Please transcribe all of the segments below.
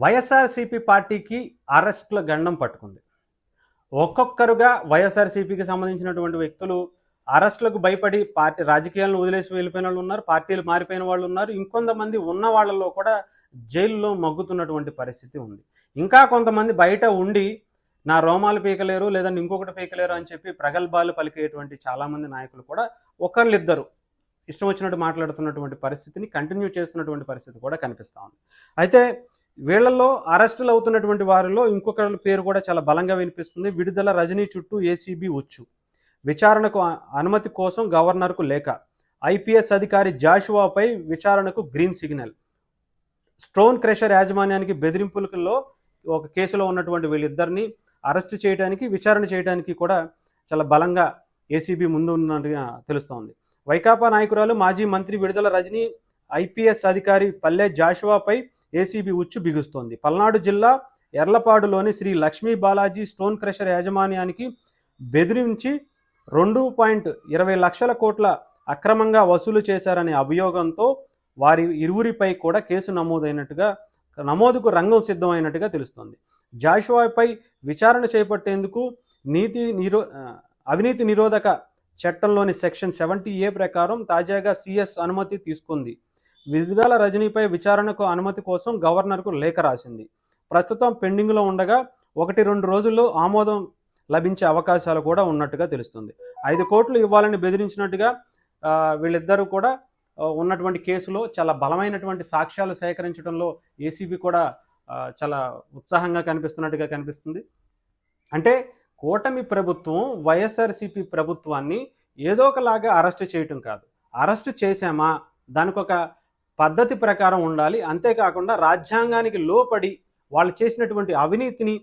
వైఎస్ఆర్సీపీ పార్టీకి అరెస్టుల గండం పట్టుకుంది. ఒక్కొక్కరుగా వైఎస్ఆర్సీపీకి సంబంధించినటువంటి వ్యక్తులు అరెస్టులకు భయపడి పార్టీ రాజకీయాలను వదిలేసి వెళ్ళిపోయిన వాళ్ళు ఉన్నారు, పార్టీలు మారిపోయిన వాళ్ళు ఉన్నారు. ఇంకొంతమంది ఉన్న వాళ్ళలో కూడా జైల్లో మగ్గుతున్నటువంటి పరిస్థితి ఉంది. ఇంకా కొంతమంది బయట ఉండి నా రోమాలు పీకలేరు లేదంటే ఇంకొకటి పీకలేరు అని చెప్పి ప్రగల్భాలు పలికేటువంటి చాలామంది నాయకులు కూడా ఒకళ్ళిద్దరు ఇష్టం వచ్చినట్టు మాట్లాడుతున్నటువంటి పరిస్థితిని కంటిన్యూ చేస్తున్నటువంటి పరిస్థితి కూడా కనిపిస్తూ ఉంది. అయితే వీళ్లలో అరెస్టులు అవుతున్నటువంటి వారిలో ఇంకొకరి పేరు కూడా చాలా బలంగా వినిపిస్తుంది. విడుదల రజనీ చుట్టూ ఏసీబీ ఉచ్చు, విచారణకు అనుమతి కోసం గవర్నర్కు లేఖ, ఐపీఎస్ అధికారి జాషువాపై విచారణకు గ్రీన్ సిగ్నల్, స్టోన్ క్రషర్ యాజమాన్యానికి బెదిరింపులలో ఒక కేసులో ఉన్నటువంటి వీళ్ళిద్దరిని అరెస్టు చేయడానికి విచారణ చేయడానికి కూడా చాలా బలంగా ఏసీబీ ముందు ఉన్నట్టుగా తెలుస్తోంది. వైకాపా నాయకురాలు మాజీ మంత్రి విడుదల రజనీ, ఐపీఎస్ అధికారి పల్లె జాషువాపై ఏసీబీ ఉచ్చు బిగుస్తోంది. పల్నాడు జిల్లా ఎర్లపాడులోని శ్రీ లక్ష్మీ బాలాజీ స్టోన్ క్రషర్ యాజమాన్యానికి బెదిరించి 2.20 లక్షల కోట్ల అక్రమంగా వసూలు చేశారనే అభియోగంతో వారి ఇరువురిపై కూడా కేసు నమోదుకు రంగం సిద్ధమైనట్టుగా తెలుస్తోంది. జాషువాపై విచారణ చేపట్టేందుకు అవినీతి నిరోధక చట్టంలోని సెక్షన్ 70A ప్రకారం తాజాగా సిఎస్ అనుమతి తీసుకుంది. విడుదల రజనీపై విచారణకు అనుమతి కోసం గవర్నర్కు లేఖ రాసింది. ప్రస్తుతం పెండింగ్లో ఉండగా 1-2 రోజుల్లో ఆమోదం లభించే అవకాశాలు కూడా ఉన్నట్టుగా తెలుస్తుంది. 5 కోట్లు ఇవ్వాలని బెదిరించినట్టుగా వీళ్ళిద్దరూ కూడా ఉన్నటువంటి కేసులో చాలా బలమైనటువంటి సాక్ష్యాలు సేకరించడంలో ఏసీబీ కూడా చాలా ఉత్సాహంగా కనిపిస్తున్నట్టుగా కనిపిస్తుంది. అంటే కూటమి ప్రభుత్వం వైఎస్ఆర్సీపీ ప్రభుత్వాన్ని ఏదో ఒకలాగా అరెస్టు చేయటం కాదు, అరెస్టు చేశామా దానికి ఒక పద్ధతి ప్రకారం ఉండాలి. అంతేకాకుండా రాజ్యాంగానికి లోపడి వాళ్ళు చేసినటువంటి అవినీతిని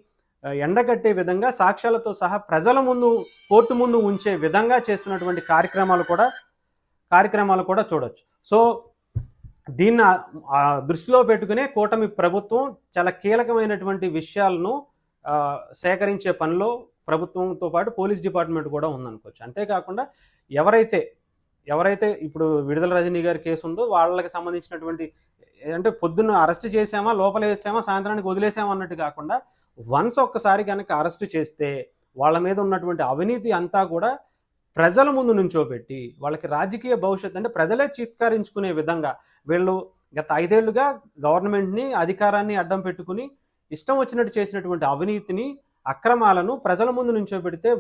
ఎండగట్టే విధంగా సాక్ష్యాలతో సహా ప్రజల ముందు కోర్టు ముందు ఉంచే విధంగా చేస్తున్నటువంటి కార్యక్రమాలు కూడా చూడొచ్చు. సో దీన్ని దృష్టిలో పెట్టుకునే కూటమి ప్రభుత్వం చాలా కీలకమైనటువంటి విషయాలను సేకరించే పనిలో ప్రభుత్వంతో పాటు పోలీస్ డిపార్ట్మెంట్ కూడా ఉందనుకోవచ్చు. అంతేకాకుండా ఎవరైతే ఇప్పుడు విడుదల రజనీ గారి కేసు ఉందో వాళ్ళకి సంబంధించినటువంటి అంటే పొద్దున్న అరెస్ట్ చేసామా, లోపల వేసామా, సాయంత్రానికి వదిలేసామా అన్నట్టు కాకుండా వన్స్ ఒక్కసారి కనుక అరెస్ట్ చేస్తే వాళ్ళ మీద ఉన్నటువంటి అవినీతి అంతా కూడా ప్రజల ముందు నుంచోబెట్టి వాళ్ళకి రాజకీయ భవిష్యత్తు అంటే ప్రజలే చిత్కరించుకునే విధంగా వీళ్ళు గత 5 ఏళ్లుగా గవర్నమెంట్ని అధికారాన్ని అడ్డం పెట్టుకుని ఇష్టం వచ్చినట్టు చేసినటువంటి అవినీతిని అక్రమాలను ప్రజల ముందు నుంచోబెడితే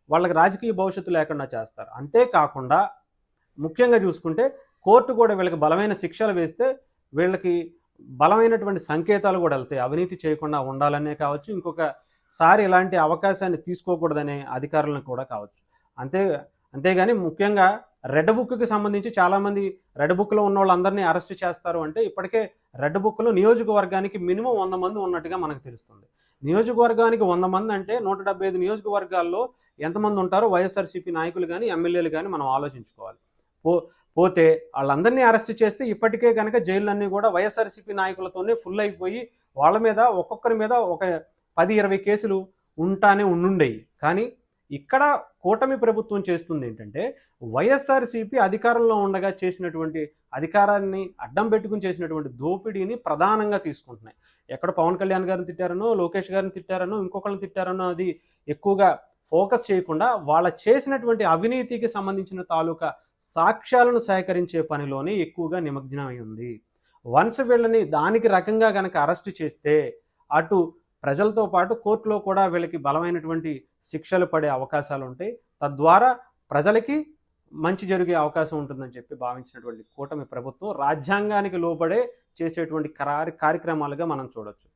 వాళ్ళకి రాజకీయ భవిష్యత్తు లేకుండా చేస్తారు. అంతేకాకుండా ముఖ్యంగా చూసుకుంటే కోర్టు కూడా వీళ్ళకి బలమైన శిక్షలు వేస్తే వీళ్ళకి బలమైనటువంటి సంకేతాలు కూడా వెళ్తాయి. అవినీతి చేయకుండా ఉండాలనే కావచ్చు, ఇంకొకసారి ఇలాంటి అవకాశాన్ని తీసుకోకూడదనే అధికారులను కూడా కావచ్చు. అంతేగాని ముఖ్యంగా రెడ్ బుక్కి సంబంధించి చాలామంది రెడ్ బుక్లో ఉన్న వాళ్ళందరినీ అరెస్ట్ చేస్తారు అంటే ఇప్పటికే రెడ్ బుక్లో నియోజకవర్గానికి మినిమం 100 మంది ఉన్నట్టుగా మనకు తెలుస్తుంది. నియోజకవర్గానికి 100 మంది అంటే 175 నియోజకవర్గాల్లో ఎంతమంది ఉంటారో వైఎస్ఆర్సీపీ నాయకులు కానీ ఎమ్మెల్యేలు కానీ మనం ఆలోచించుకోవాలి. పోతే వాళ్ళందరినీ అరెస్ట్ చేస్తే ఇప్పటికే కనుక జైళ్ళన్నీ కూడా వైఎస్ఆర్సీపీ నాయకులతోనే ఫుల్ అయిపోయి వాళ్ళ మీద ఒక్కొక్కరి మీద ఒక 10-20 కేసులు ఉండుండేవి. కానీ ఇక్కడ కూటమి ప్రభుత్వం చేస్తుంది ఏంటంటే వైఎస్ఆర్సీపీ అధికారంలో ఉండగా చేసినటువంటి అధికారాన్ని అడ్డం పెట్టుకుని చేసినటువంటి దోపిడీని ప్రధానంగా తీసుకుంటున్నాయి. ఎక్కడ పవన్ కళ్యాణ్ గారిని తిట్టారనో, లోకేష్ గారిని తిట్టారనో, ఇంకొకరిని తిట్టారనో అది ఎక్కువగా ఫోకస్ చేయకుండా వాళ్ళ చేసినటువంటి అవినీతికి సంబంధించిన తాలూకా సాక్ష్యాలను సేకరించే పనిలోనే ఎక్కువగా నిమగ్నమై ఉంది. వన్స్ వీళ్ళని దానికి రకంగా కనుక అరెస్టు చేస్తే అటు ప్రజలతో పాటు కోర్టులో కూడా వీళ్ళకి బలమైనటువంటి శిక్షలు పడే అవకాశాలు ఉంటాయి. తద్వారా ప్రజలకి మంచి జరిగే అవకాశం ఉంటుందని చెప్పి భావించినటువంటి కూటమి ప్రభుత్వం రాజ్యాంగానికి లోబడే చేసేటువంటి కార్యక్రమాలుగా మనం చూడొచ్చు.